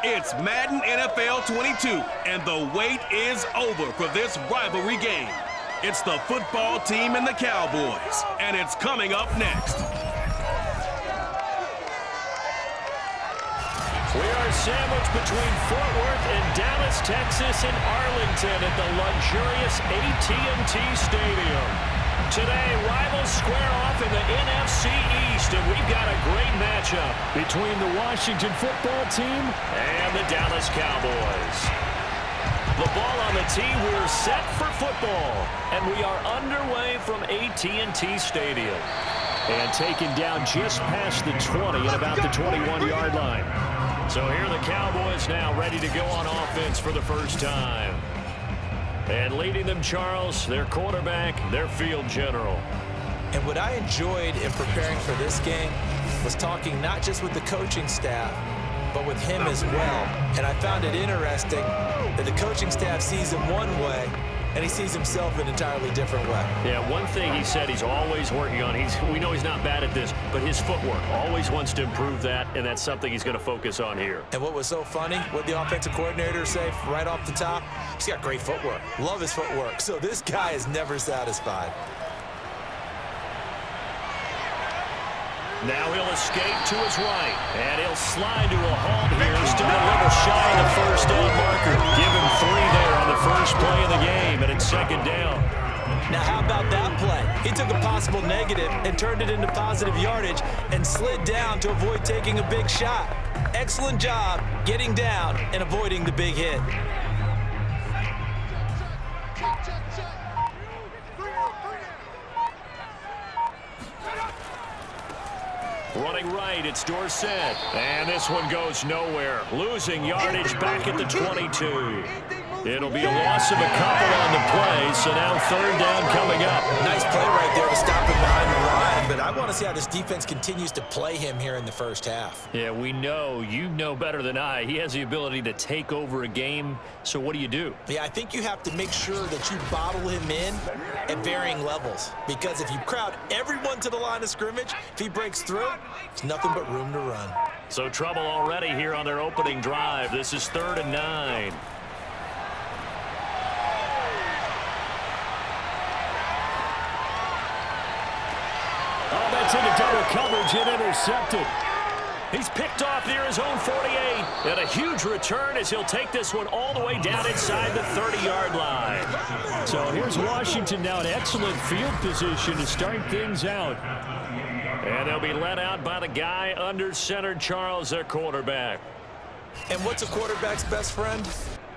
It's Madden NFL 22, and the wait is over for this rivalry game. It's the football team and the Cowboys, and it's coming up next. We are sandwiched between Fort Worth and Dallas, Texas, and Arlington at the luxurious AT&T Stadium. Today, rivals square off in the NFC East, and we've got a great matchup between the Washington football team and the Dallas Cowboys. The ball on the tee, we're set for football, and we are underway from AT&T Stadium. And taken down just past the 20 at about the 21-yard line. So here are the Cowboys now ready to go on offense for the first time. And leading them, Charles, their quarterback, their field general. And what I enjoyed in preparing for this game was talking not just with the coaching staff, but with him as well. And I found it interesting that the coaching staff sees him one way, and he sees himself an entirely different way. Yeah, one thing he said he's always working on, we know he's not bad at this, but his footwork, always wants to improve that, and that's something he's going to focus on here. And what was so funny, what the offensive coordinator say right off the top, he's got great footwork. Love his footwork. So this guy is never satisfied. Now he'll escape to his right, and he'll slide to a halt here, still a little shy of the first down marker. Give him 3 there on the first play of the game, and it's second down. Now how about that play? He took a possible negative and turned it into positive yardage and slid down to avoid taking a big shot. Excellent job getting down and avoiding the big hit. Running right, it's Dorsett. And this one goes nowhere. Losing yardage back at the 22. It'll be a loss of a couple on the play, so now third down coming up. Nice play right there to stop him behind the line, but I want to see how this defense continues to play him here in the first half. Yeah, we know, you know better than I, he has the ability to take over a game, so what do you do? Yeah, I think you have to make sure that you bottle him in at varying levels, because if you crowd everyone to the line of scrimmage, if he breaks through, it's nothing but room to run. So trouble already here on their opening drive. This is 3rd and 9. Oh, that's into double coverage and intercepted. He's picked off near his own 48. And a huge return as he'll take this one all the way down inside the 30-yard line. So here's Washington now in excellent field position to start things out. And they'll be let out by the guy under center, Charles, their quarterback. And what's a quarterback's best friend?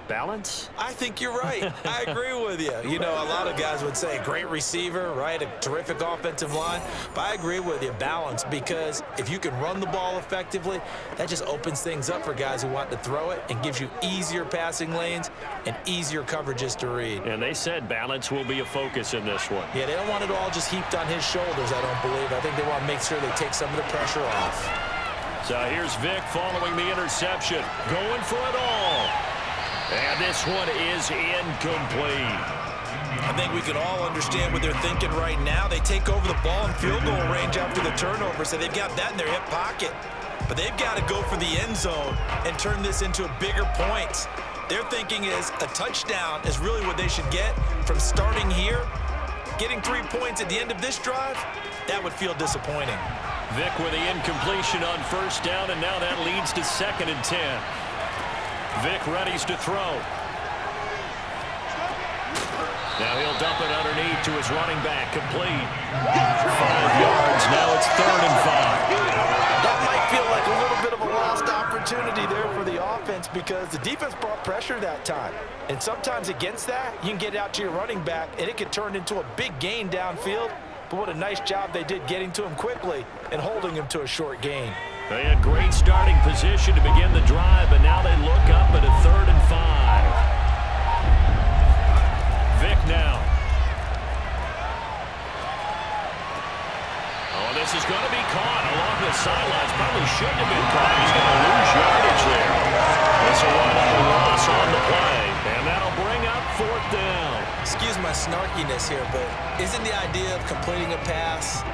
Balance? I think you're right. I agree with you. You know, a lot of guys would say great receiver, right? A terrific offensive line. But I agree with you, balance, because if you can run the ball effectively, that just opens things up for guys who want to throw it and gives you easier passing lanes and easier coverages to read. And they said balance will be a focus in this one. Yeah, they don't want it all just heaped on his shoulders, I don't believe. I think they want to make sure they take some of the pressure off. So here's Vick following the interception, going for it all. And this one is incomplete. I think we can all understand what they're thinking right now. They take over the ball in field goal range after the turnover, so they've got that in their hip pocket. But they've got to go for the end zone and turn this into a bigger point. Their thinking is a touchdown is really what they should get from starting here. Getting 3 points at the end of this drive, that would feel disappointing. Vick with the incompletion on first down, and now that leads to 2nd and 10. Vick readies to throw. Now he'll dump it underneath to his running back, complete. 5 yards, now it's 3rd and 5. That might feel like a little bit of a lost opportunity there for the offense because the defense brought pressure that time. And sometimes against that, you can get out to your running back, and it can turn into a big gain downfield. But what a nice job they did getting to him quickly and holding him to a short gain. They had great starting position to begin the drive, but now they look up at a 3rd and 5. Vick now. Oh, this is going to be caught along the sidelines. Probably shouldn't have been caught. He's going to lose yardage there. This will run out a loss on the play, and that'll bring up 4th down. Excuse my snarkiness here, but isn't the idea of completing a pass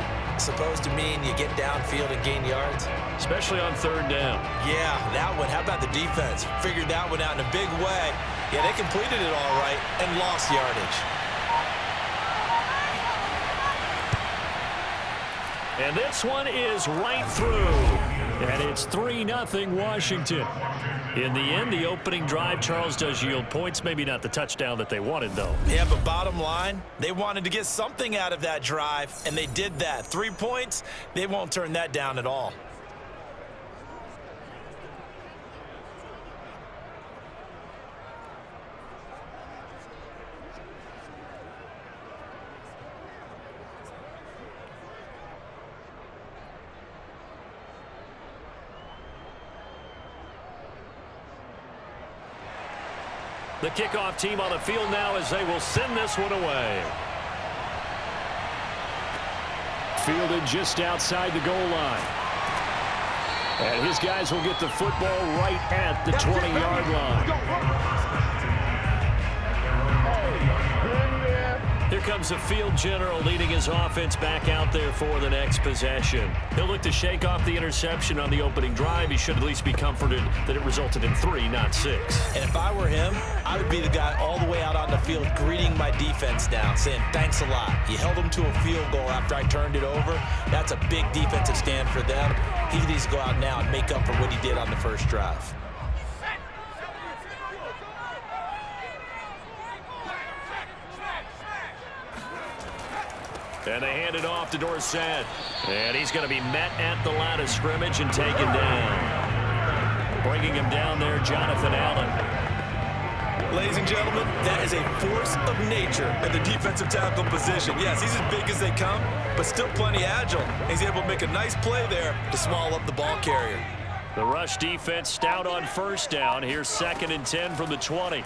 supposed to mean you get downfield and gain yards? Especially on third down. Yeah, that one. How about the defense? Figured that one out in a big way. Yeah, they completed it all right and lost yardage. And this one is right through. And it's 3-0 Washington. In the end, the opening drive, Charles, does yield points. Maybe not the touchdown that they wanted, though. Yeah, but bottom line, they wanted to get something out of that drive, and they did that. 3 points, they won't turn that down at all. The kickoff team on the field now as they will send this one away. Fielded just outside the goal line. And his guys will get the football right at the 20-yard line. Here comes the field general leading his offense back out there for the next possession. He'll look to shake off the interception on the opening drive. He should at least be comforted that it resulted in 3, not 6. And if I were him, I would be the guy all the way out on the field greeting my defense now, saying, thanks a lot. You held them to a field goal after I turned it over. That's a big defensive stand for them. He needs to go out now and make up for what he did on the first drive. And they hand it off to Dorsett. And he's going to be met at the line of scrimmage and taken down. Bringing him down there, Jonathan Allen. Ladies and gentlemen, that is a force of nature at the defensive tackle position. Yes, he's as big as they come, but still plenty agile. He's able to make a nice play there to small up the ball carrier. The rush defense stout on first down. Here's 2nd and 10 from the 20.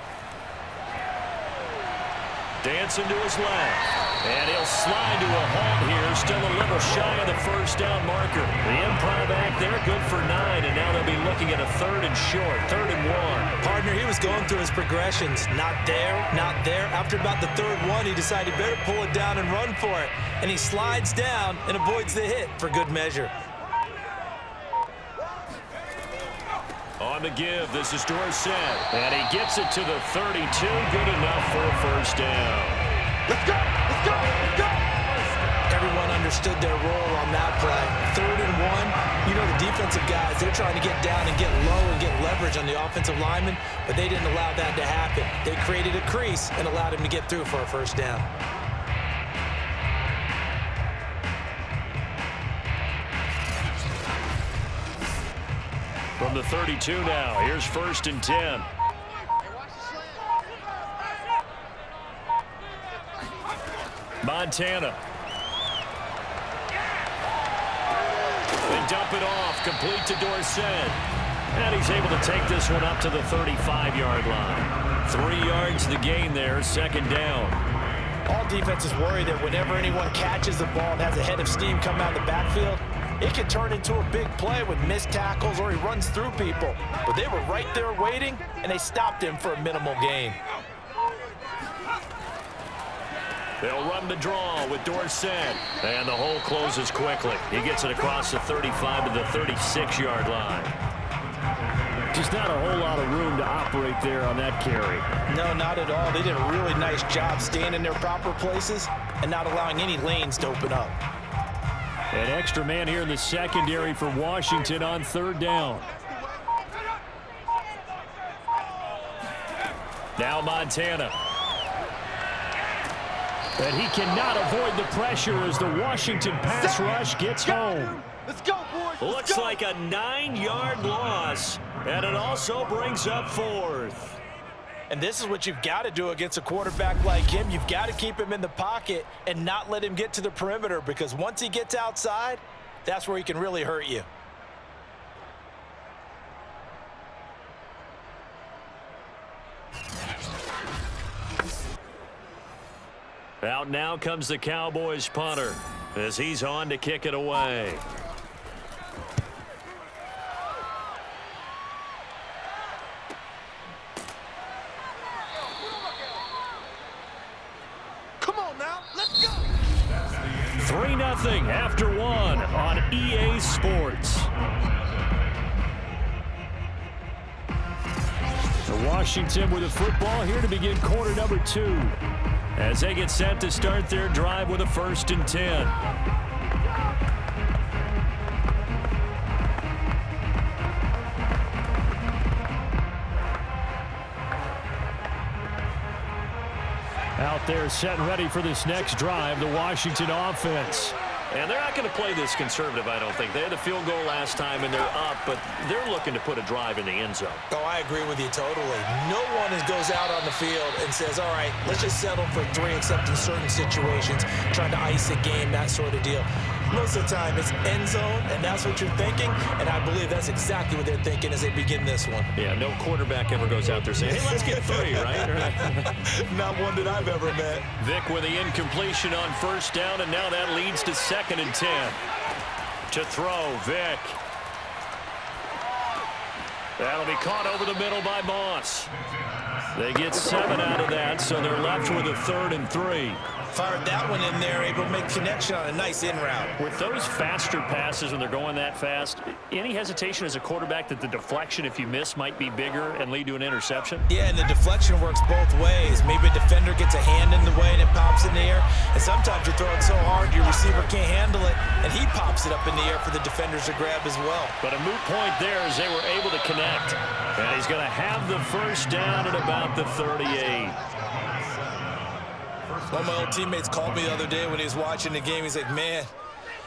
Dancing to his left. And he'll slide to a halt here. Still a little shy of the first down marker. The improv act there, good for 9. And now they'll be looking at a 3rd and short, 3rd and 1. Partner, he was going through his progressions. Not there, not there. After about the 3rd one, he decided he better pull it down and run for it. And he slides down and avoids the hit for good measure. On the give, this is Dorsett. And he gets it to the 32. Good enough for a first down. Let's go! Let's go! Let's go! Everyone understood their role on that play. 3rd and 1. You know the defensive guys, they're trying to get down and get low and get leverage on the offensive lineman, but they didn't allow that to happen. They created a crease and allowed him to get through for a first down. From the 32 now, here's 1st and 10. Montana. They dump it off, complete to Dorsett. And he's able to take this one up to the 35-yard line. 3 yards the gain there, 2nd down. All defenses worry that whenever anyone catches the ball and has a head of steam come out of the backfield, it can turn into a big play with missed tackles or he runs through people. But they were right there waiting, and they stopped him for a minimal gain. They'll run the draw with Dorsett. And the hole closes quickly. He gets it across the 35 to the 36-yard line. Just not a whole lot of room to operate there on that carry. No, not at all. They did a really nice job staying in their proper places and not allowing any lanes to open up. An extra man here in the secondary for Washington on 3rd down. Now Montana. And he cannot avoid the pressure as the Washington pass rush gets home. Let's go, boys. Looks like a 9-yard loss, and it also brings up 4th. And this is what you've got to do against a quarterback like him. You've got to keep him in the pocket and not let him get to the perimeter, because once he gets outside, that's where he can really hurt you. Out now comes the Cowboys punter as he's on to kick it away. Come on now, let's go. 3-0 after 1. Sports. Washington with the football here to begin quarter number 2 as they get set to start their drive with a 1st and 10. Out there set and ready for this next drive, the Washington offense. And they're not going to play this conservative, I don't think. They had a field goal last time, and they're up, but they're looking to put a drive in the end zone. Oh, I agree with you totally. No one goes out on the field and says, all right, let's just settle for 3, except in certain situations, trying to ice a game, that sort of deal. Most of the time, it's end zone, and that's what you're thinking, and I believe that's exactly what they're thinking as they begin this one. Yeah, no quarterback ever goes out there saying, hey, let's get 3, right? Not one that I've ever met. Vick with the incompletion on 1st down, and now that leads to 2nd and 10. To throw, Vick. That'll be caught over the middle by Moss. They get 7 out of that, so they're left with a 3rd and 3. Fired that one in there, able to make connection on a nice in route. With those faster passes when they're going that fast, any hesitation as a quarterback that the deflection, if you miss, might be bigger and lead to an interception? Yeah, and the deflection works both ways. Maybe a defender gets a hand in the way and it pops in the air. And sometimes you're throwing so hard your receiver can't handle it, and he pops it up in the air for the defenders to grab as well. But a moot point there as they were able to connect. And he's going to have the 1st down at about the 38. One of my old teammates called me the other day when he was watching the game. He's like, man,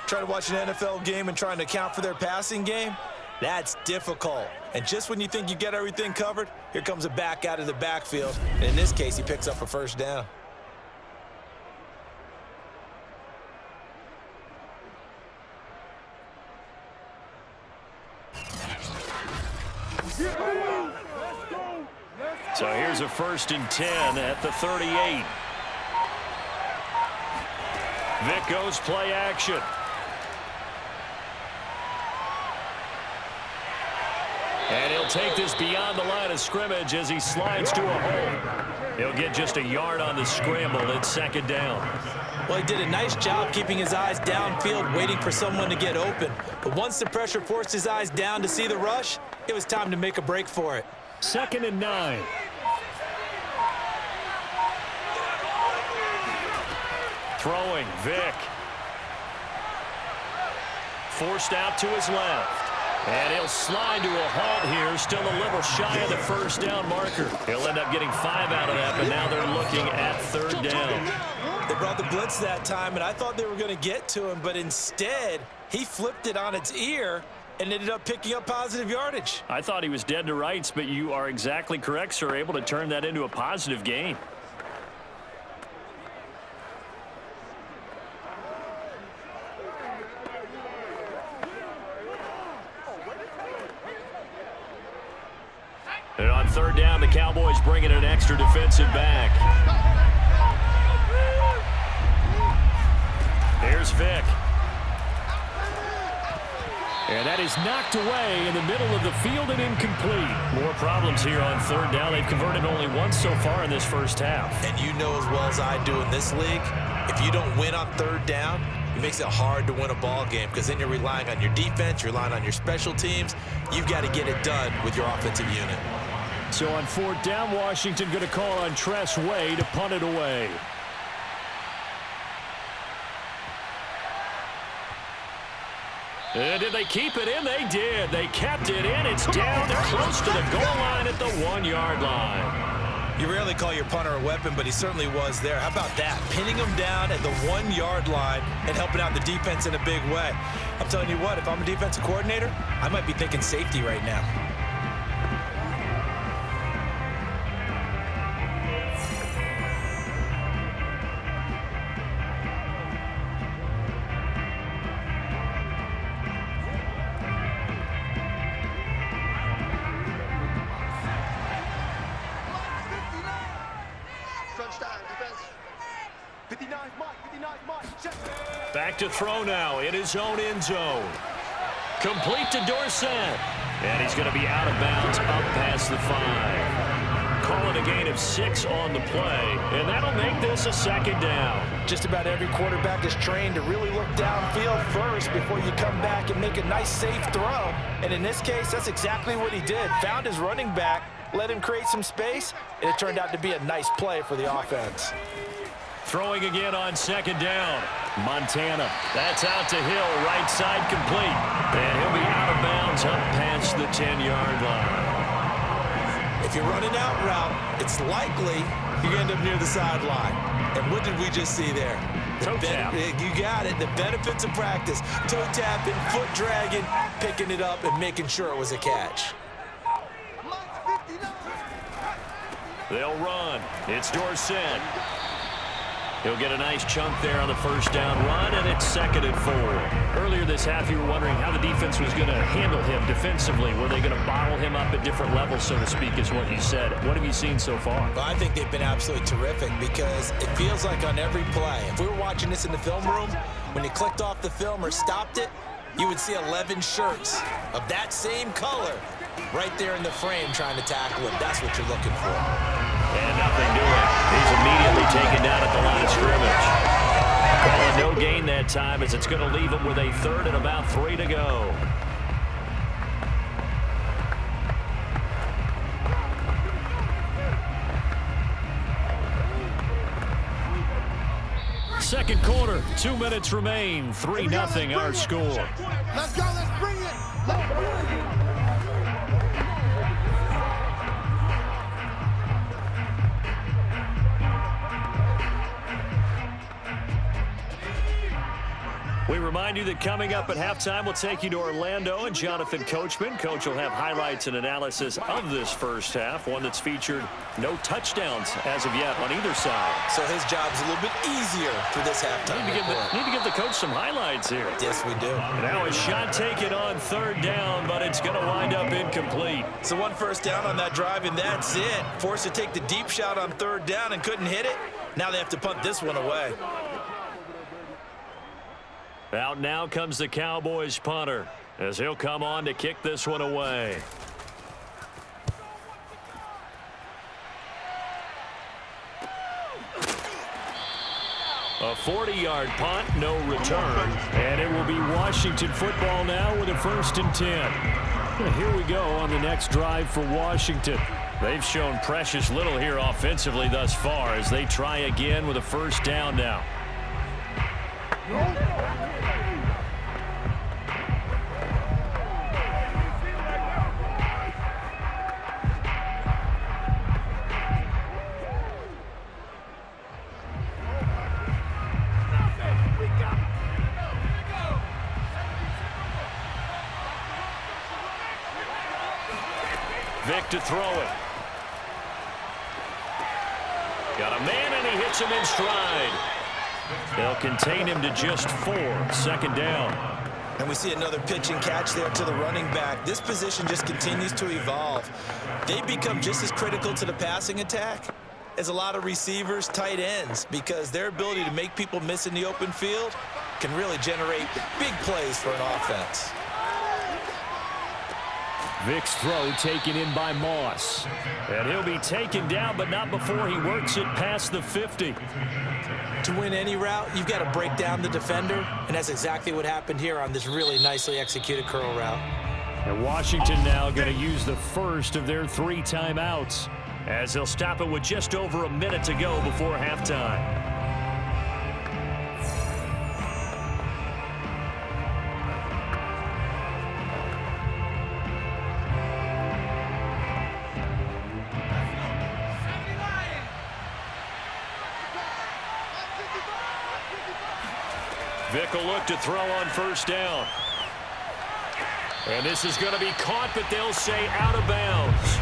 trying to watch an NFL game and trying to account for their passing game, that's difficult. And just when you think you get everything covered, here comes a back out of the backfield. And in this case, he picks up a 1st down. So here's a 1st and 10 at the 38. Vick goes play action. And he'll take this beyond the line of scrimmage as he slides to a hole. He'll get just a yard on the scramble. It's 2nd down. Well, he did a nice job keeping his eyes downfield, waiting for someone to get open. But once the pressure forced his eyes down to see the rush, it was time to make a break for it. 2nd and 9. Throwing, Vick. Forced out to his left. And he'll slide to a halt here, still a little shy of the 1st down marker. He'll end up getting 5 out of that, but now they're looking at 3rd down. They brought the blitz that time, and I thought they were going to get to him, but instead, he flipped it on its ear and ended up picking up positive yardage. I thought he was dead to rights, but you are exactly correct, sir, able to turn that into a positive gain. And on 3rd down, the Cowboys bring in an extra defensive back. Here's Vick. And that is knocked away in the middle of the field and incomplete. More problems here on 3rd down. They've converted only once so far in this 1st half. And you know as well as I do in this league, if you don't win on 3rd down, it makes it hard to win a ball game because then you're relying on your defense, you're relying on your special teams. You've got to get it done with your offensive unit. So on 4th down, Washington going to call on Tress Way to punt it away. And did they keep it in? They did. They kept it in. It's down. They're close to the goal line at the 1-yard line. You rarely call your punter a weapon, but he certainly was there. How about that? Pinning him down at the 1-yard line and helping out the defense in a big way. I'm telling you what, if I'm a defensive coordinator, I might be thinking safety right now. Back to throw now in his own end zone. Complete to Dorsett. And he's going to be out of bounds up past the 5. Call it a gain of 6 on the play. And that'll make this a 2nd down. Just about every quarterback is trained to really look downfield first before you come back and make a nice, safe throw. And in this case, that's exactly what he did. Found his running back, let him create some space, and it turned out to be a nice play for the offense. Throwing again on second down. Montana. That's out to Hill. Right side complete. And he'll be out of bounds up past the 10-yard line. If you're running out route, it's likely you're going to end up near the sideline. And what did we just see there? Toe tap. You got it. The benefits of practice. Toe tapping, foot dragging, picking it up, and making sure it was a catch. They'll run. It's Dorsett. He'll get a nice chunk there on the first down run, and it's 2nd and 4. Earlier this half, you were wondering how the defense was going to handle him defensively. Were they going to bottle him up at different levels, so to speak, is what you said. What have you seen so far? Well, I think they've been absolutely terrific because it feels like on every play, if we were watching this in the film room, when you clicked off the film or stopped it, you would see 11 shirts of that same color right there in the frame trying to tackle him. That's what you're looking for. And nothing doing. He's immediately taken down at the line of scrimmage. Calling no gain that time as it's going to leave him with a 3rd and about 3 to go. Second quarter, 2 minutes remain. 3-0 our score. Let's go, let's bring it. Let's bring it. We remind you that coming up at halftime, we'll take you to Orlando and Jonathan Coachman. Coach will have highlights and analysis of this first half, one that's featured no touchdowns as of yet on either side. So his job's a little bit easier for this halftime. Need to give the coach some highlights here. Yes, we do. Now a shot taken on 3rd down, but it's going to wind up incomplete. So 1 first down on that drive, and that's it. Forced to take the deep shot on 3rd down and couldn't hit it. Now they have to punt this one away. Out now comes the Cowboys punter as he'll come on to kick this one away. A 40-yard punt, no return. And it will be Washington football now with a 1st and 10. Here we go on the next drive for Washington. They've shown precious little here offensively thus far as they try again with a 1st down now. Vick to throw it. Got a man, and he hits him in stride. They'll contain him to just 4. 2nd down. And we see another pitch and catch there to the running back. This position just continues to evolve. They become just as critical to the passing attack as a lot of receivers, tight ends, because their ability to make people miss in the open field can really generate big plays for an offense. Vick's throw taken in by Moss. And he'll be taken down, but not before he works it past the 50. To win any route, you've got to break down the defender, and that's exactly what happened here on this really nicely executed curl route. And Washington now going to use the first of their 3 timeouts as they'll stop it with just over a minute to go before halftime. Vick will look to throw on 1st down. And this is going to be caught, but they'll say out of bounds.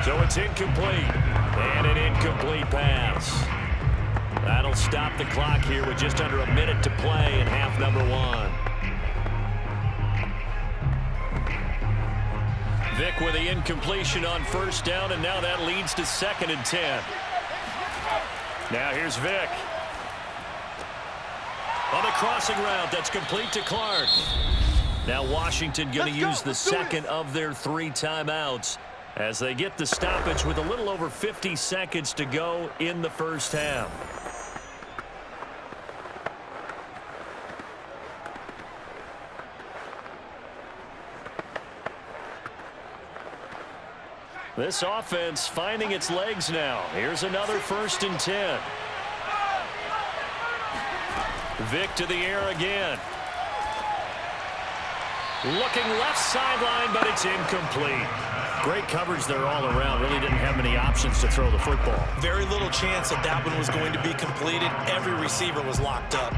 So it's incomplete. And an incomplete pass. That'll stop the clock here with just under a minute to play in half number 1. Vick with the incompletion on 1st down, and now that leads to 2nd and 10. Now here's Vick. On a crossing route that's complete to Clark. Now Washington going to use the 2nd of their 3 timeouts as they get the stoppage with a little over 50 seconds to go in the first half. This offense finding its legs now. Here's another 1st and 10. Vick to the air again. Looking left sideline, but it's incomplete. Great coverage there all around. Really didn't have many options to throw the football. Very little chance that that one was going to be completed. Every receiver was locked up.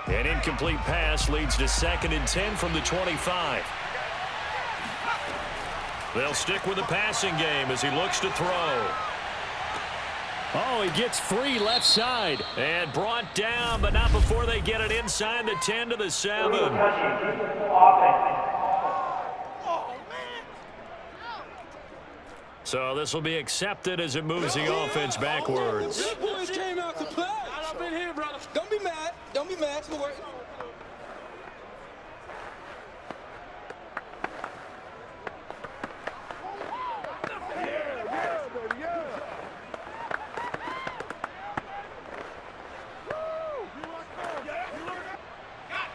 An incomplete pass leads to 2nd and 10 from the 25. They'll stick with the passing game as he looks to throw. Oh, he gets free left side. And brought down, but not before they get it inside the 10 to the 7. So this will be accepted as it moves the offense backwards. Good boys came out to play. I've been here, brother. Don't be mad. Don't be mad. It's work.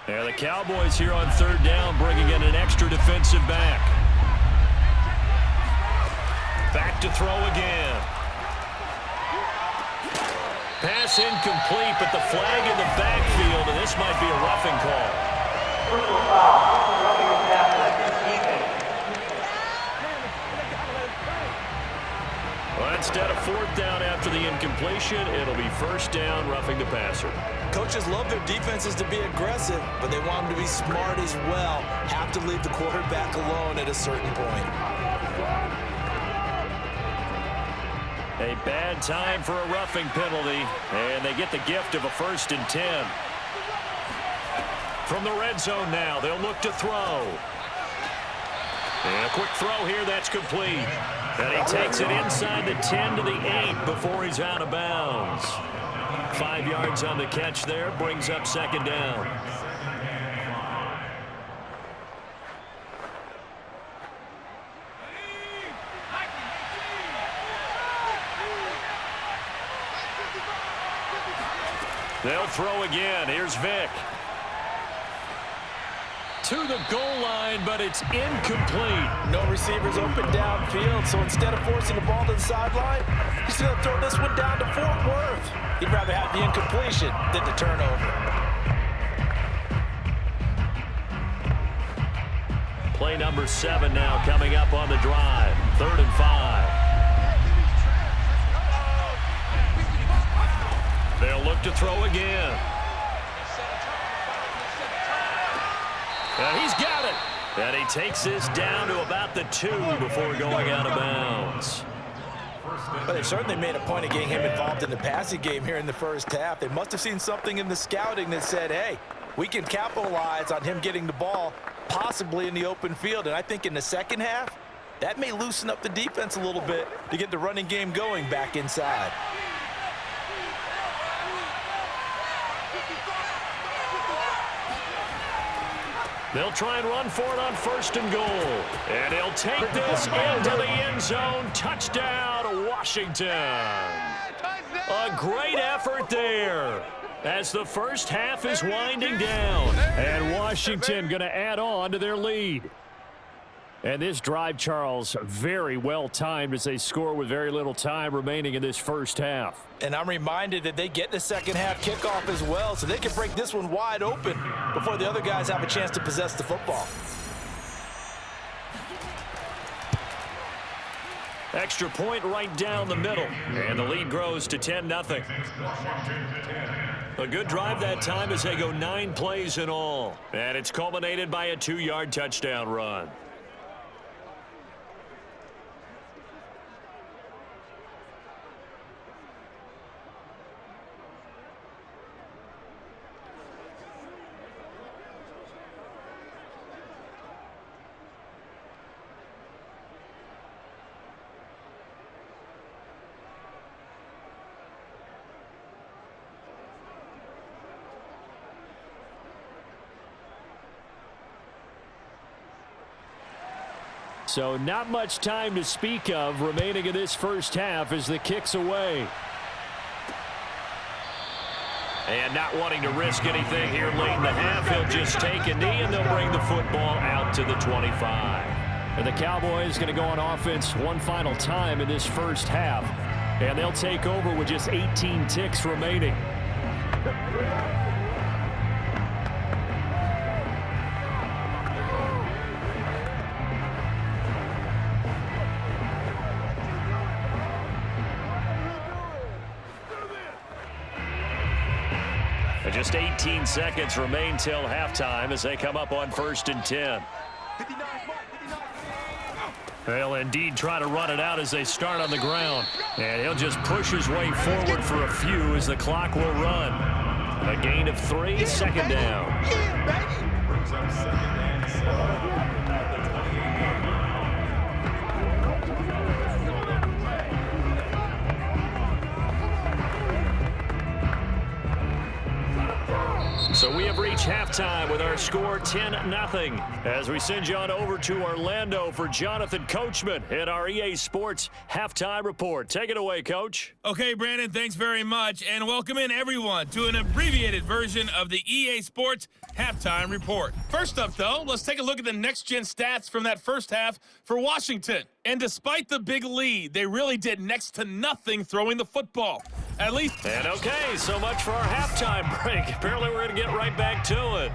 Yeah, the Cowboys here on 3rd down, bringing in an extra defensive back. Back to throw again. Pass incomplete, but the flag in the backfield, and this might be a roughing call. Personal foul. Roughing the passer. Well, instead of 4th down after the incompletion, it'll be 1st down, roughing the passer. Coaches love their defenses to be aggressive, but they want them to be smart as well. Have to leave the quarterback alone at a certain point. A bad time for a roughing penalty, and they get the gift of a 1st and 10. From the red zone now, they'll look to throw. And a quick throw here, that's complete. And he takes it inside the 10 to the 8 before he's out of bounds. 5 yards on the catch there, brings up 2nd down. They'll throw again. Here's Vick. To the goal line, but it's incomplete. No receivers open downfield, so instead of forcing the ball to the sideline, he's going to throw this one down to Fort Worth. He'd rather have the incompletion than the turnover. Play number 7 now coming up on the drive. 3rd and 5. They'll look to throw again. And he's got it. And he takes this down to about the 2 before going out of bounds. But they've certainly made a point of getting him involved in the passing game here in the 1st half. They must have seen something in the scouting that said, hey, we can capitalize on him getting the ball possibly in the open field. And I think in the 2nd half, that may loosen up the defense a little bit to get the running game going back inside. They'll try and run for it on 1st and goal. And he'll take this into the end zone. Touchdown, Washington. A great effort there as the 1st half is winding down. And Washington going to add on to their lead. And this drive, Charles, very well timed as they score with very little time remaining in this 1st half. And I'm reminded that they get the 2nd half kickoff as well, so they can break this one wide open before the other guys have a chance to possess the football. Extra point right down the middle, and the lead grows to 10-0. A good drive that time as they go 9 plays in all, and it's culminated by a 2-yard touchdown run. So not much time to speak of remaining in this 1st half as the kick's away. And not wanting to risk anything here late in the half, he'll just take a knee, and they'll bring the football out to the 25. And the Cowboys going to go on offense one final time in this first half. And they'll take over with just 18 ticks remaining. And just 18 seconds remain till halftime as they come up on 1st and 10. They'll indeed try to run it out as they start on the ground. And he'll just push his way forward for a few as the clock will run. A gain of 3, 2nd down. Brings up 2nd and 7. So we have reached halftime with our score 10-0 as we send you on over to Orlando for Jonathan Coachman in our EA Sports Halftime Report. Take it away, Coach. Okay, Brandon, thanks very much, and welcome in everyone to an abbreviated version of the EA Sports Halftime Report. First up, though, let's take a look at the next-gen stats from that first half for Washington. And despite the big lead, they really did next to nothing throwing the football. At least. And okay, so much for our halftime break. Apparently we're going to get right back to it.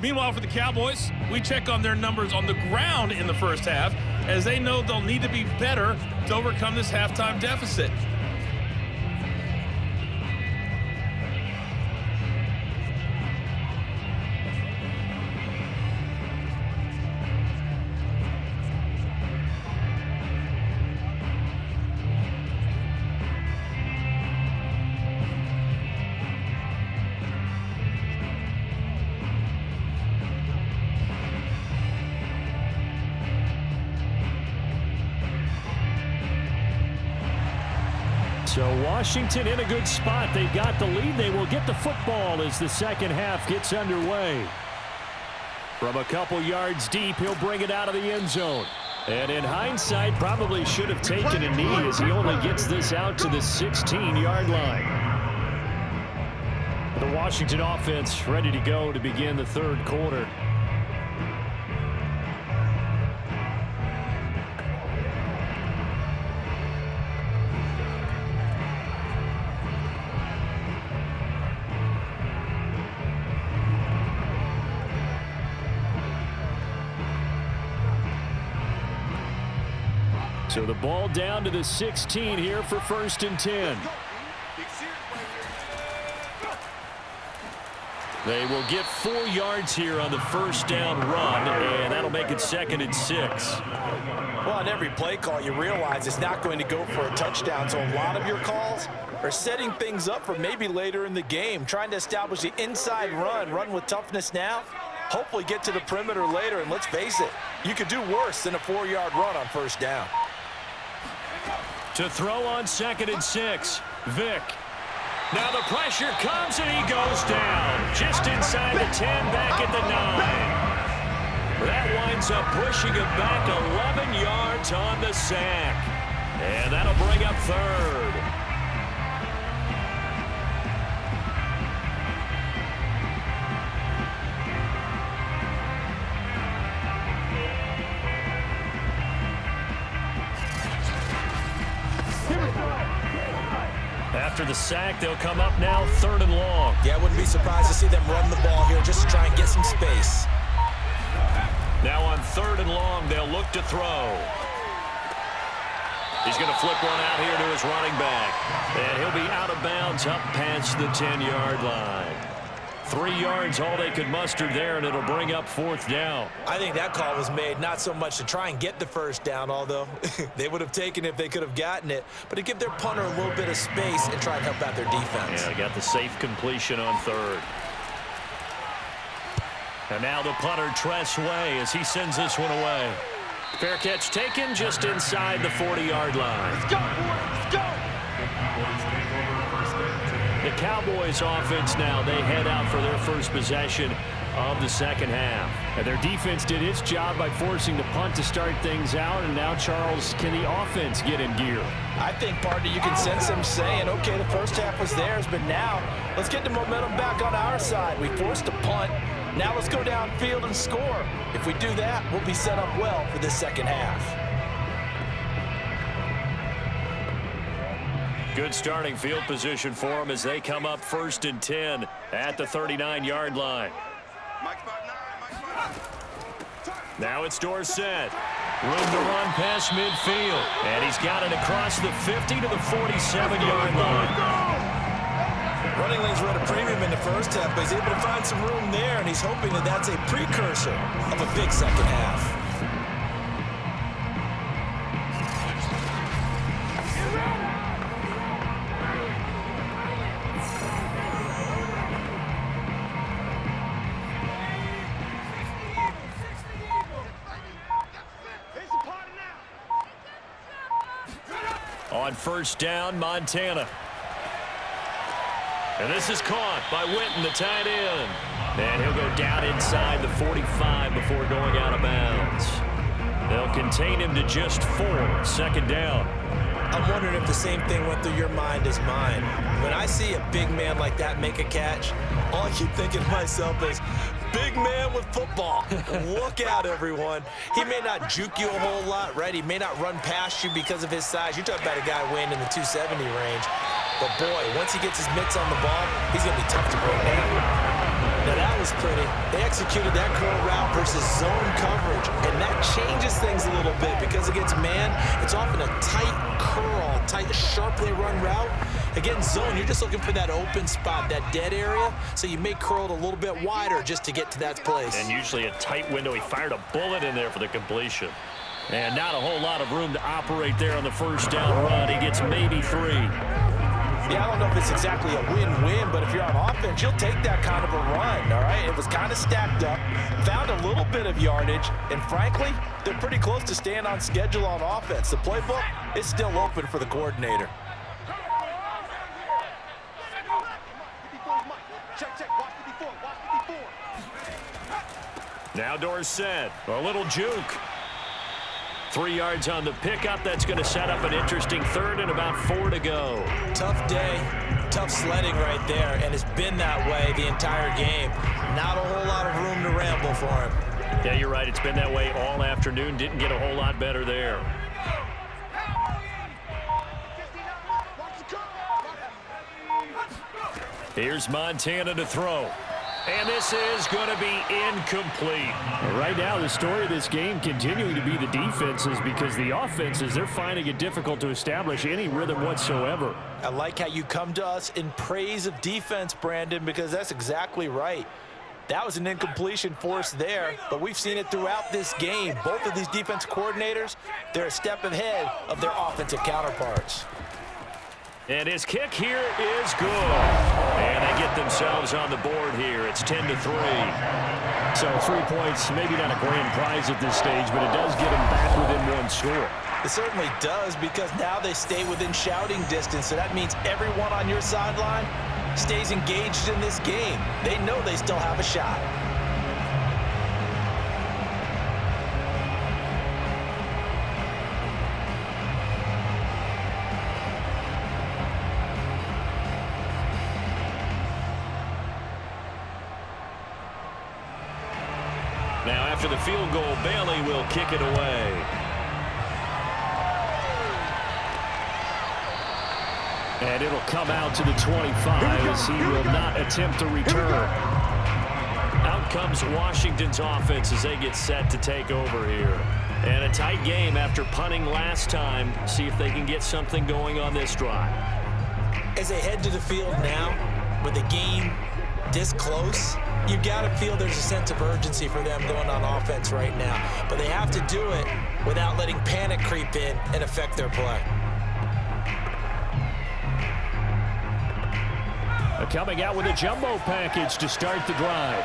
Meanwhile, for the Cowboys, we check on their numbers on the ground in the first half, as they know they'll need to be better to overcome this halftime deficit. So Washington in a good spot. They've got the lead. They will get the football as the second half gets underway. From a couple yards deep, he'll bring it out of the end zone. And in hindsight, probably should have taken a knee as he only gets this out to the 16-yard line. The Washington offense ready to go to begin the third quarter. So the ball down to the 16 here for 1st and 10. They will get 4 yards here on the first down run, and that'll make it 2nd and 6. Well, on every play call, you realize it's not going to go for a touchdown, so a lot of your calls are setting things up for maybe later in the game, trying to establish the inside run with toughness now, hopefully get to the perimeter later, and let's face it, you could do worse than a 4-yard run on first down. To throw on 2nd and 6, Vick. Now the pressure comes and he goes down. Just inside the 10, back at the 9. That winds up pushing him back 11 yards on the sack. And that'll bring up 3rd. After the sack, they'll come up now 3rd and long. Yeah, I wouldn't be surprised to see them run the ball here just to try and get some space. Now on 3rd and long, they'll look to throw. He's going to flip one out here to his running back. And he'll be out of bounds up past the 10-yard line. 3 yards, all they could muster there, and it'll bring up 4th down. I think that call was made not so much to try and get the first down, although they would have taken it if they could have gotten it, but to give their punter a little bit of space and try and help out their defense. Yeah, they got the safe completion on 3rd. And now the punter, Tress Way, as he sends this one away. Fair catch taken just inside the 40-yard line. Let's go, boys. Let's go. The Cowboys offense now, they head out for their first possession of the second half. And their defense did its job by forcing the punt to start things out. And now, Charles, can the offense get in gear? I think, partner, you can sense them saying, okay, the first half was theirs, but now let's get the momentum back on our side. We forced a punt. Now let's go downfield and score. If we do that, we'll be set up well for this second half. Good starting field position for them as they come up 1st and 10 at the 39-yard line. Now it's Dorsett. Room to run past midfield. And he's got it across the 50 to the 47-yard line. Running lanes were at a premium in the first half, but he's able to find some room there, and he's hoping that that's a precursor of a big second half. On 1st down, Montana. And this is caught by Witten, the tight end. And he'll go down inside the 45 before going out of bounds. They'll contain him to just 4. 2nd down. I'm wondering if the same thing went through your mind as mine. When I see a big man like that make a catch, all I keep thinking to myself is, big man with football. Look out, everyone. He may not juke you a whole lot, right? He may not run past you because of his size. You're talking about a guy weighing in the 270 range. But, boy, once he gets his mitts on the ball, he's going to be tough to bring down. Now, that was pretty. They executed that curl route versus zone coverage, and that changes things a little bit because against man, it's often a tight curl, tight, sharply run route. Against zone, you're just looking for that open spot, that dead area, so you may curl it a little bit wider just to get to that place. And usually a tight window. He fired a bullet in there for the completion. And not a whole lot of room to operate there on the 1st down run. He gets maybe 3. Yeah, I don't know if it's exactly a win-win, but if you're on offense, you'll take that kind of a run, all right? It was kind of stacked up, found a little bit of yardage, and frankly, they're pretty close to staying on schedule on offense. The playbook is still open for the coordinator. Now Dorsett, a little juke. 3 yards on the pickup. That's going to set up an interesting 3rd and about 4 to go. Tough day, tough sledding right there, and it's been that way the entire game. Not a whole lot of room to ramble for him. Yeah, you're right. It's been that way all afternoon. Didn't get a whole lot better there. Here's Montana to throw. And this is going to be incomplete. Right now, the story of this game continuing to be the defenses because the offenses, they're finding it difficult to establish any rhythm whatsoever. I like how you come to us in praise of defense, Brandon, because that's exactly right. That was an incompletion forced there, but we've seen it throughout this game. Both of these defense coordinators, they're a step ahead of their offensive counterparts. And his kick here is good. And they get themselves on the board here. It's 10-3. So 3 points, maybe not a grand prize at this stage, but it does get them back within 1 score. It certainly does, because now they stay within shouting distance. So that means everyone on your sideline stays engaged in this game. They know they still have a shot. Now after the field goal, Bailey will kick it away. And it'll come out to the 25 as he will not attempt to return. Out comes Washington's offense as they get set to take over here. And a tight game after punting last time. See if they can get something going on this drive. As they head to the field now, with the game this close, you got to feel there's a sense of urgency for them going on offense right now. But they have to do it without letting panic creep in and affect their play. Coming out with a jumbo package to start the drive.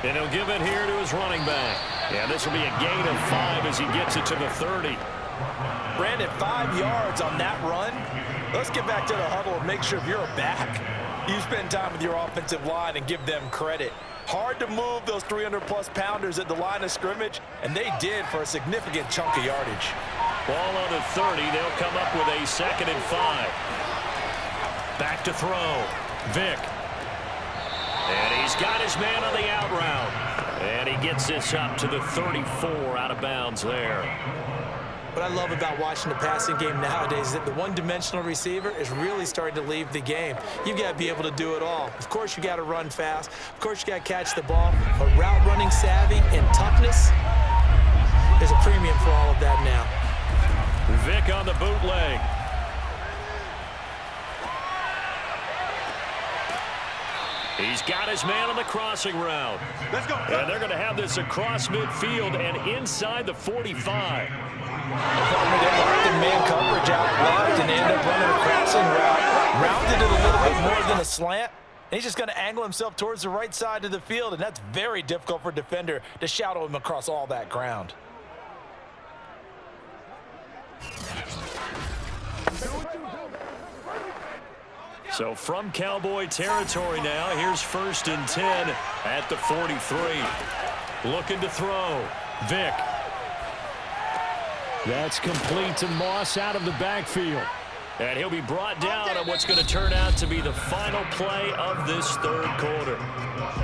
And he'll give it here to his running back. Yeah, this will be a gain of 5 as he gets it to the 30. Brandon, 5 yards on that run. Let's get back to the huddle and make sure if you're a back, you spend time with your offensive line and give them credit. Hard to move those 300-plus pounders at the line of scrimmage, and they did for a significant chunk of yardage. Ball on the 30. They'll come up with a 2nd and 5. Back to throw. Vick. And he's got his man on the out route. And he gets this up to the 34 out of bounds there. What I love about watching the passing game nowadays is that the one-dimensional receiver is really starting to leave the game. You've got to be able to do it all. Of course, you got to run fast. Of course, you got to catch the ball. But route running savvy and toughness, there's a premium for all of that now. Vick on the bootleg. He's got his man on the crossing route. Let's go. And they're going to have this across midfield and inside the 45. They locked in man coverage out left and they end up running a crossing route. Rounded it a little bit more than a slant. And he's just going to angle himself towards the right side of the field, and that's very difficult for a defender to shadow him across all that ground. So from Cowboy territory now, here's 1st and 10 at the 43. Looking to throw. Vick. That's complete to Moss out of the backfield. And he'll be brought down on what's going to turn out to be the final play of this 3rd quarter.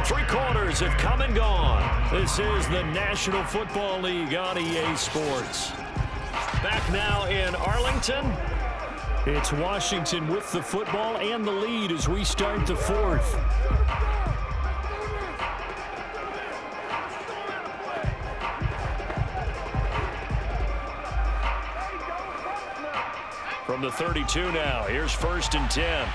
3 quarters have come and gone. This is the National Football League on EA Sports. Back now in Arlington. It's Washington with the football and the lead as we start the 4th. From the 32 now, here's 1st and 10.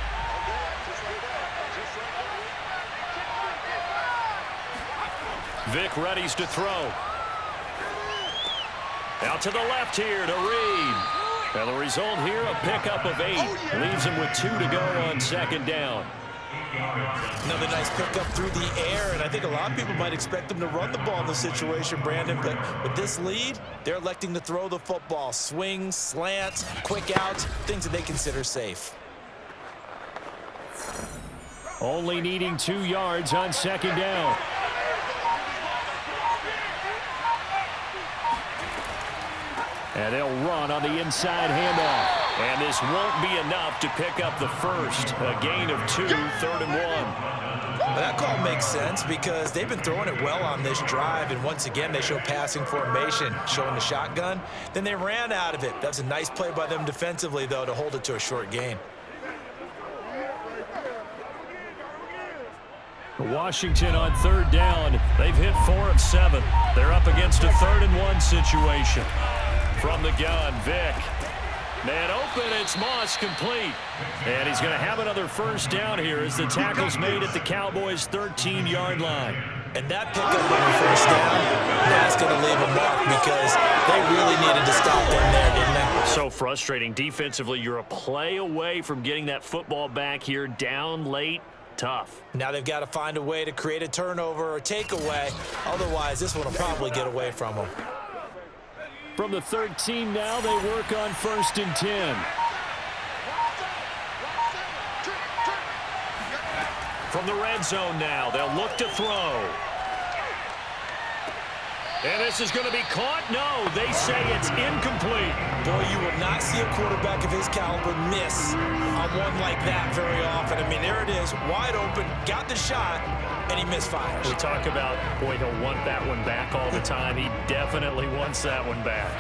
Vick readies to throw. Out to the left here to Reed. And the result here, a pickup of 8. Leaves him with 2 to go on 2nd down. Another nice pickup through the air, and I think a lot of people might expect them to run the ball in this situation, Brandon, but with this lead, they're electing to throw the football. Swings, slants, quick outs, things that they consider safe. Only needing 2 yards on 2nd down. And they'll run on the inside handoff. And this won't be enough to pick up the first. A gain of 2, 3rd and 1. Well, that call makes sense because they've been throwing it well on this drive. And once again, they show passing formation, showing the shotgun. Then they ran out of it. That's a nice play by them defensively, though, to hold it to a short gain. Washington on 3rd down. They've hit 4 of 7. They're up against a 3rd and 1 situation. From the gun, Vick. Man open, it's Moss complete. And he's going to have another 1st down here as the tackle's made at the Cowboys' 13-yard line. And that pickup on the 1st down, that's going to leave a mark because they really needed to stop them there, didn't they? So frustrating. Defensively, you're a play away from getting that football back here down late. Tough. Now they've got to find a way to create a turnover or takeaway. Otherwise, this one will probably get away from them. From the 13 now, they work on 1st and 10. From the red zone now, they'll look to throw. And this is going to be caught. No, they say it's incomplete. Boy, you will not see a quarterback of his caliber miss on one like that very often. I mean, there it is, wide open, got the shot, and he misfires. We talk about, boy, he'll want that one back all the time. He definitely wants that one back.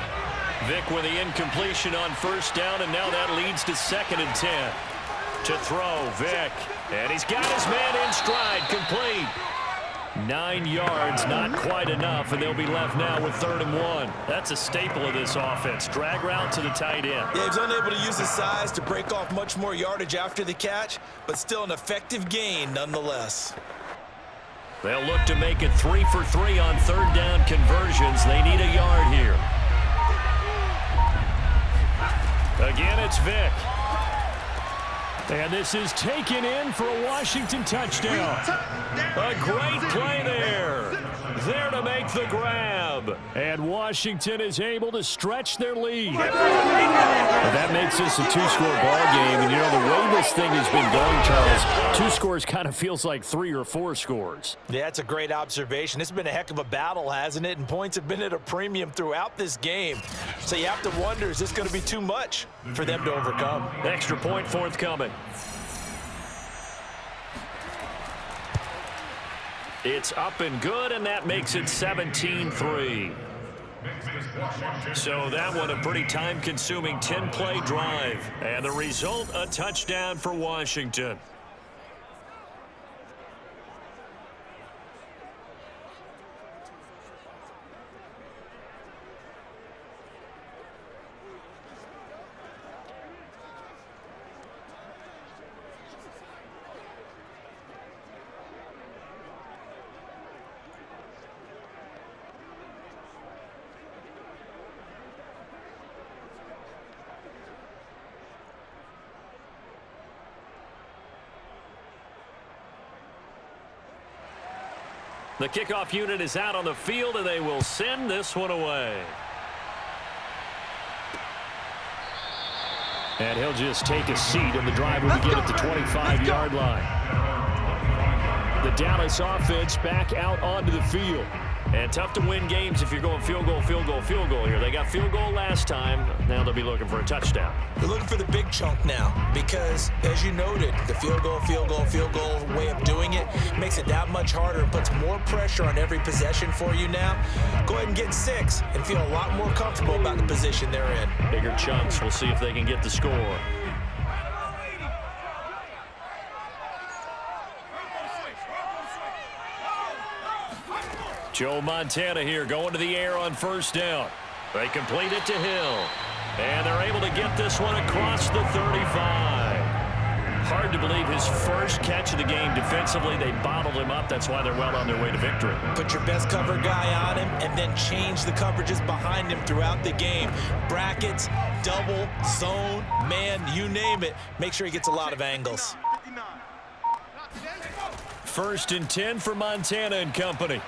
Vick with the incompletion on 1st down, and now that leads to 2nd and 10. To throw, Vick. And he's got his man in stride, complete. 9 yards, not quite enough, and they'll be left now with 3rd and 1. That's a staple of this offense. Drag route to the tight end. Yeah, he's unable to use his size to break off much more yardage after the catch, but still an effective gain nonetheless. They'll look to make it 3 for 3 on 3rd down conversions. They need a yard here. Again, it's Vick. And this is taken in for a Washington touchdown. A great play there. There to make the grab. And Washington is able to stretch their lead. And that makes this a two-score ball game. And, you know, the way this thing has been going, Charles, 2 scores kind of feels like 3 or 4 scores. Yeah, that's a great observation. It's been a heck of a battle, hasn't it? And points have been at a premium throughout this game. So you have to wonder, is this going to be too much for them to overcome? Extra point forthcoming. It's up and good, and that makes it 17-3. So that one a pretty time-consuming 10-play drive. And the result, a touchdown for Washington. The kickoff unit is out on the field, and they will send this one away. And he'll just take a seat, and the drive will begin at the 25-yard line. The Dallas offense back out onto the field. And tough to win games if you're going field goal, field goal, field goal here. They got field goal last time. Now they'll be looking for a touchdown. They're looking for the big chunk now because, as you noted, the field goal way of doing it makes it that much harder and puts more pressure on every possession for you now. Go ahead and get 6 and feel a lot more comfortable about the position they're in. Bigger chunks. We'll see if they can get the score. Joe Montana here going to the air on first down. They complete it to Hill. And they're able to get this one across the 35. Hard to believe his first catch of the game defensively. They bottled him up. That's why they're well on their way to victory. Put your best cover guy on him and then change the coverages behind him throughout the game. Brackets, double, zone, man, you name it. Make sure he gets a lot of angles. 1st and 10 for Montana and company.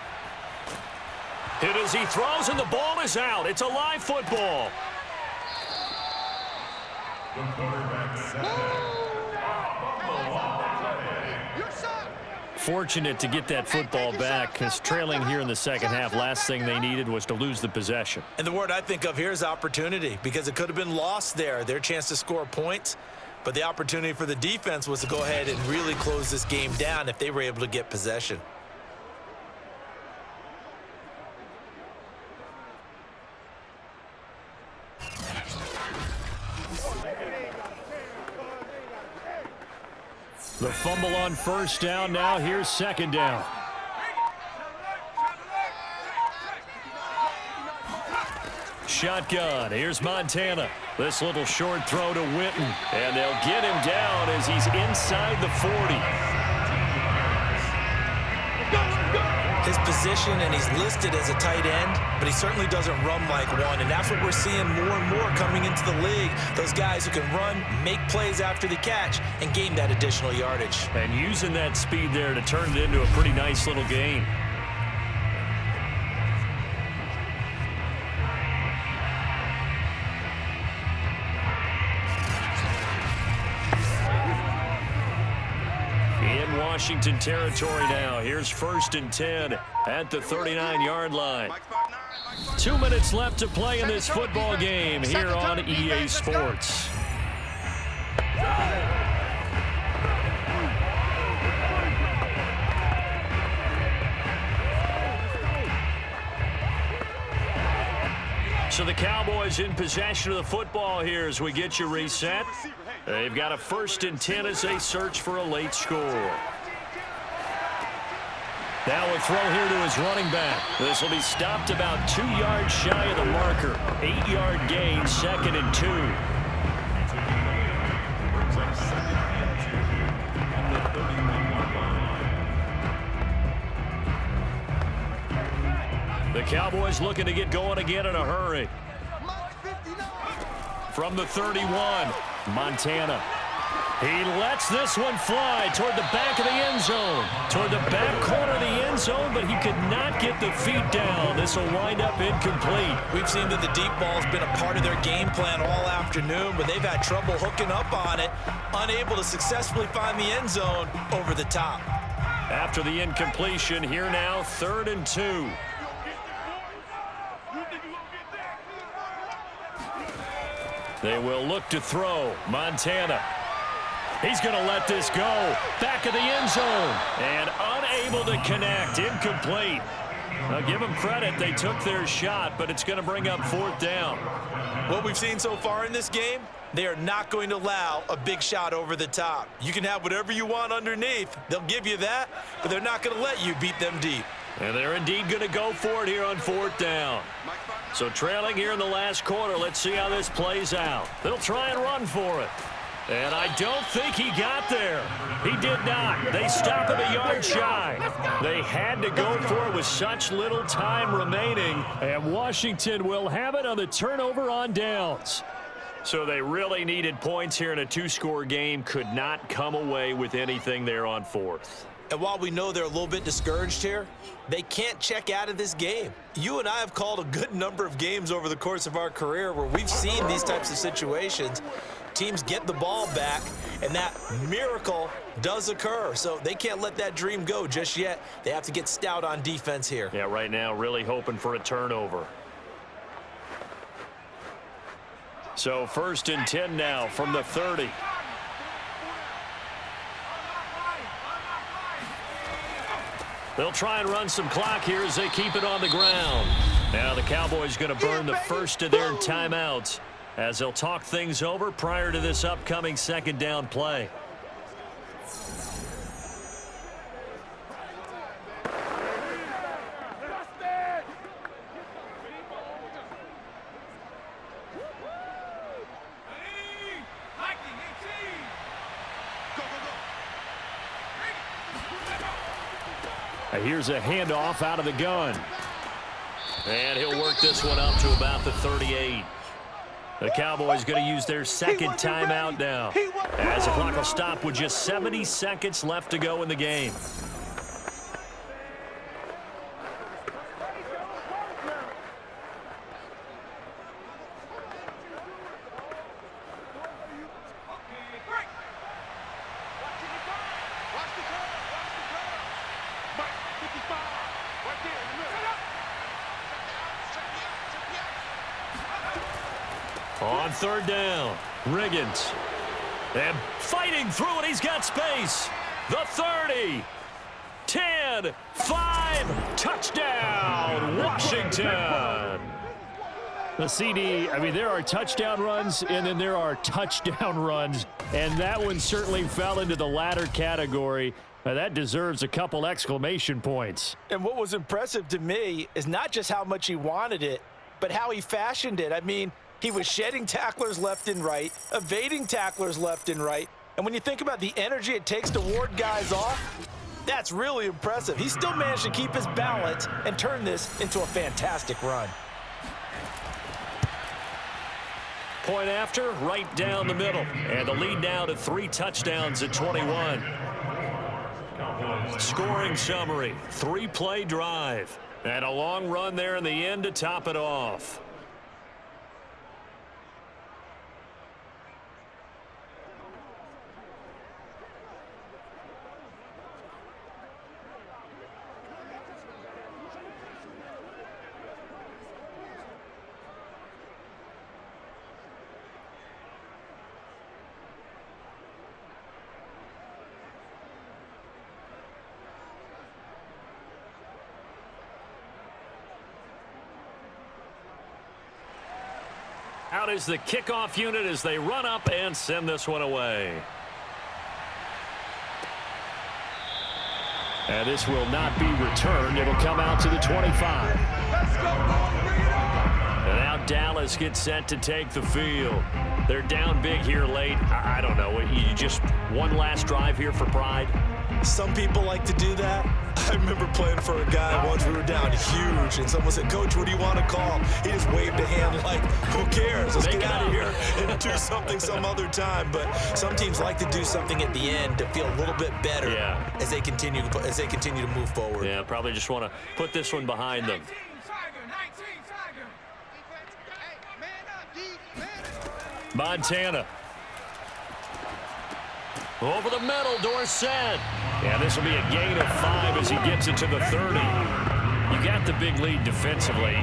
Hit as he throws, and the ball is out. It's a live football. Fortunate to get that football back, because trailing here in the second half, last thing they needed was to lose the possession. And the word I think of here is opportunity, because it could have been lost there. Their chance to score points, but the opportunity for the defense was to go ahead and really close this game down if they were able to get possession. The fumble on first down. Now here's second down. Shotgun. Here's Montana. This little short throw to Witten. And they'll get him down as he's inside the 40. His position, and he's listed as a tight end, but he certainly doesn't run like one, and that's what we're seeing more and more coming into the league. Those guys who can run, make plays after the catch, and gain that additional yardage. And using that speed there to turn it into a pretty nice little gain. Washington territory now. Here's 1st and 10 at the 39-yard line. 2 minutes left to play in this football game here on EA Sports. So the Cowboys in possession of the football here as we get you reset. They've got a 1st and 10 as they search for a late score. Now a throw here to his running back. This will be stopped about 2 yards shy of the marker. 8-yard gain, 2nd and 2. The Cowboys looking to get going again in a hurry. From the 31, Montana. He lets this one fly toward the back of the end zone. Toward the back corner of the end zone, but he could not get the feet down. This will wind up incomplete. We've seen that the deep ball's been a part of their game plan all afternoon, but they've had trouble hooking up on it, unable to successfully find the end zone over the top. After the incompletion, here now, 3rd and 2. They will look to throw. Montana. He's going to let this go. Back of the end zone. And unable to connect. Incomplete. Now give them credit. They took their shot, but it's going to bring up 4th down. What we've seen so far in this game, they are not going to allow a big shot over the top. You can have whatever you want underneath. They'll give you that, but they're not going to let you beat them deep. And they're indeed going to go for it here on 4th down. So trailing here in the last quarter, let's see how this plays out. They'll try and run for it. And I don't think he got there. He did not. They stop him a yard shy. They had to go for it with such little time remaining. And Washington will have it on the turnover on downs. So they really needed points here in a 2-score game. Could not come away with anything there on 4th. And while we know they're a little bit discouraged here, they can't check out of this game. You and I have called a good number of games over the course of our career where we've seen these types of situations. Teams get the ball back, and that miracle does occur. So they can't let that dream go just yet. They have to get stout on defense here. Yeah, right now really hoping for a turnover. So 1st and 10 now from the 30. They'll try and run some clock here as they keep it on the ground. Now the Cowboys going to burn the first of their timeouts as they'll talk things over prior to this upcoming 2nd down play. Here's a handoff out of the gun. And he'll work this one up to about the 38. The Cowboys going to use their 2nd timeout now, as the clock will stop with just 70 seconds left to go in the game. On 3rd down, Riggins. And fighting through it, he's got space. The 30, 10, 5, touchdown, Washington. The CD, I mean, there are touchdown runs, and then there are touchdown runs. And that one certainly fell into the latter category. Now, that deserves a couple exclamation points. And what was impressive to me is not just how much he wanted it, but how he fashioned it. I mean, he was shedding tacklers left and right, evading tacklers left and right. And when you think about the energy it takes to ward guys off, that's really impressive. He still managed to keep his balance and turn this into a fantastic run. Point after, right down the middle. And the lead now to 3 touchdowns at 21. Scoring summary, 3-play drive. And a long run there in the end to top it off. Out is the kickoff unit as they run up and send this one away. And this will not be returned. It'll come out to the 25. And now Dallas gets set to take the field. They're down big here late. I don't know. You just one last drive here for pride? Some people like to do that. I remember playing for a guy once. We were down huge, and someone said, "Coach, what do you want to call?" He just waved a hand like, "Who cares? Let's get out of here and do something some other time." But some teams like to do something at the end to feel a little bit better as they continue to move forward. Yeah, probably just want to put this one behind them. Montana. Over the middle, Dorsett. Yeah, this will be a gain of 5 as he gets it to the 30. You got the big lead defensively.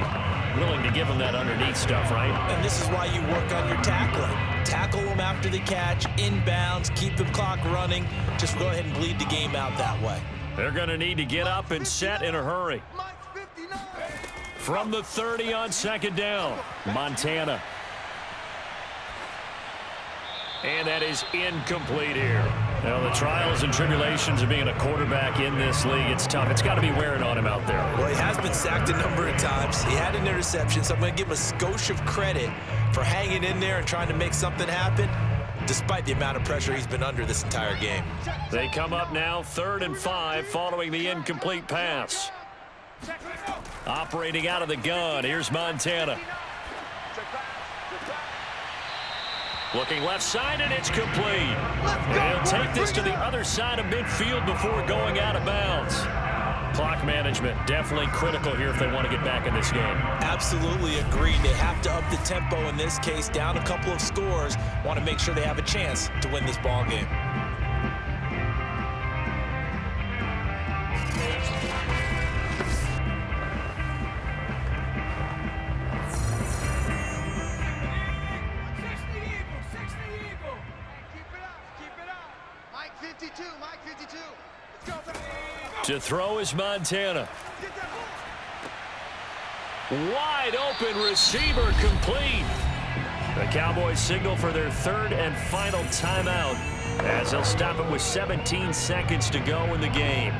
Willing to give him that underneath stuff, right? And this is why you work on your tackling. Tackle them after the catch, inbounds, keep the clock running. Just go ahead and bleed the game out that way. They're going to need to get up and set in a hurry. From the 30 on second down, Montana. And that is incomplete here. Now, the trials and tribulations of being a quarterback in this league, it's tough. It's got to be wearing on him out there. Well, he has been sacked a number of times. He had an interception, so I'm going to give him a skosh of credit for hanging in there and trying to make something happen, despite the amount of pressure he's been under this entire game. They come up now 3rd and 5 following the incomplete pass. Operating out of the gun, here's Montana. Looking left side, and it's complete. They'll take this to the other side of midfield before going out of bounds. Clock management definitely critical here if they want to get back in this game. Absolutely agreed. They have to up the tempo in this case, down a couple of scores. Want to make sure they have a chance to win this ball game. To throw is Montana. Wide open receiver complete. The Cowboys signal for their 3rd and final timeout as they'll stop it with 17 seconds to go in the game.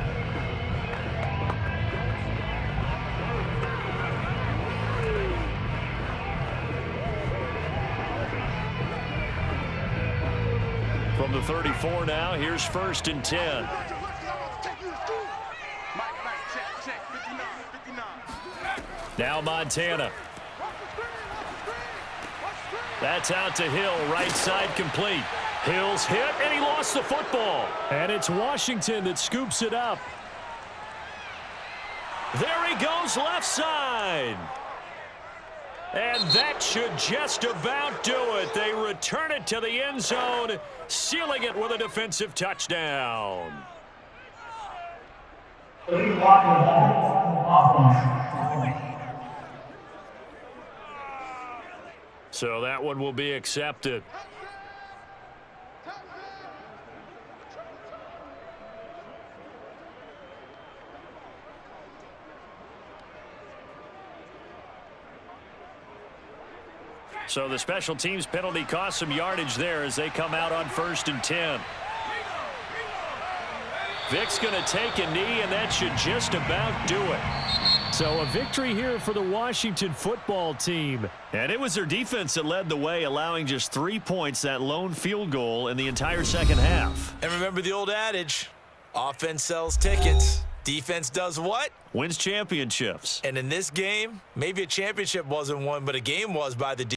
From the 34 now, here's 1st and 10. Now Montana. That's out to Hill, right side complete. Hill's hit, and he lost the football. And it's Washington that scoops it up. There he goes, left side. And that should just about do it. They return it to the end zone, sealing it with a defensive touchdown. So that one will be accepted. So the special teams penalty cost some yardage there as they come out on 1st and 10. Vick's going to take a knee, and that should just about do it. So a victory here for the Washington football team. And it was their defense that led the way, allowing just 3 points, that lone field goal in the entire second half. And remember the old adage, offense sells tickets. Defense does what? Wins championships. And in this game, maybe a championship wasn't won, but a game was by the defense.